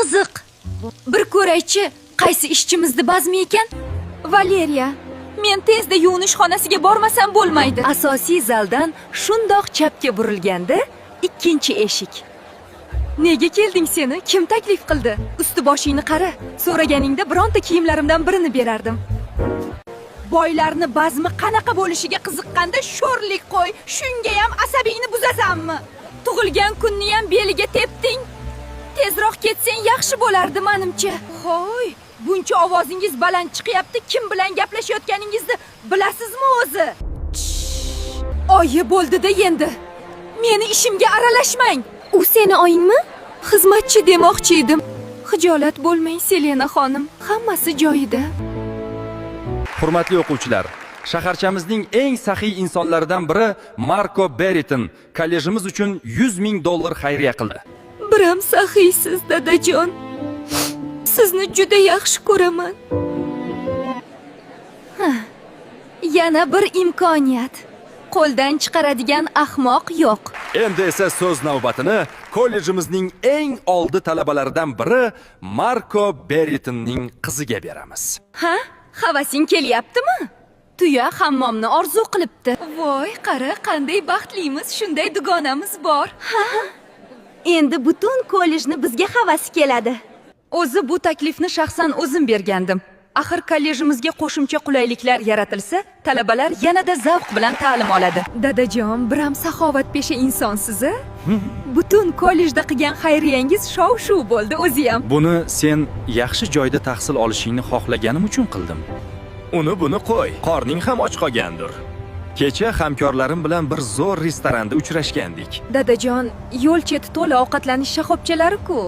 qiziq. Bir ko'raychi, qaysi ishchimizni bazmi ekan? Valeriya, men tezda yuvinish xonasiga bormasam bo'lmaydi. Asosiy zaldan shundoq chapga burilganda ikkinchi eshik. Nega kelding seni? Kim taklif qildi? Usti-boshingni qara. So'raganingda bironta kiyimlarimdan birini berardim. Boylarni bazmi qanaqa bo'lishiga qiziqqanda sho'rlik qo'y. Shunga ham asabingni buzasanmi? Tug'ilgan kunni ham beliga tepding. Tezroq ketsang yaxshi bo'lardi menimcha. Xo'y, buncha ovozingiz baland chiqyapti. Kim bilan gaplashayotganingizni bilasizmi o'zi? Oyi bo'ldi-da endi. Meni ishimga aralashmang. U seni oyingmi? Xizmatchi demoqchi edim. Xijolat bo'lmang, Selena xonim. Hammasi joyida. Hurmatli o'quvchilar, shaharchamizning eng saxiy insonlaridan biri Marko Beriton kollejimiz uchun $100,000 xayriya qildi. Biram saxiysiz, dadajon. Sizni juda yaxshi ko'raman. Yana bir imkoniyat. Qo'ldan chiqaradigan ahmoq yo'q. Endi esa so'z navbatini kollejimizning eng oldi talabalaridan biri Marko Beritonning qiziga beramiz. Ha? Havasing kelyaptimi? Tuya hammomni orzu qilibdi. Voy, qara, qanday baxtlimiz, shunday dugonamiz bor. Endi butun kollejni bizga havasi keladi. O'zi bu taklifni shaxsan o'zim bergandim. Axir kollejimizga qo'shimcha qulayliklar yaratilsa, talabalar yanada zavq bilan ta'lim oladi. Dadajon, biram saxovatpesha insonsiz-a? Butun kollejda qilgan xayriyangiz shov-shuv bo'ldi o'zi ham. Buni sen yaxshi joyda tahsil olishingni xohlaganim uchun qildim. Uni buni qo'y, qorning ham och qolgandir. Kecha hamkorlarim bilan bir zo'r restoranda uchrashgandik. Dadajon, yo'l cheti to'la ovqatlanish shoxobchalari-ku.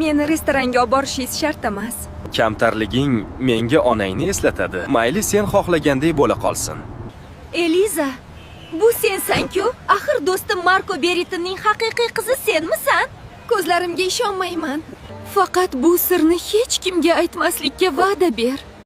Meni restoranga olib borishingiz shart emas. Kamtarliging menga onangni eslatadi. Mayli, sen xohlagandek bo'la qolsin. Eliza, bu sensan-ku? Axir do'stim Marko Beritonning haqiqiy qizi senmisan? Ko'zlarimga ishonmayman. Faqat bu sirni hech kimga aytmaslikka va'da ber.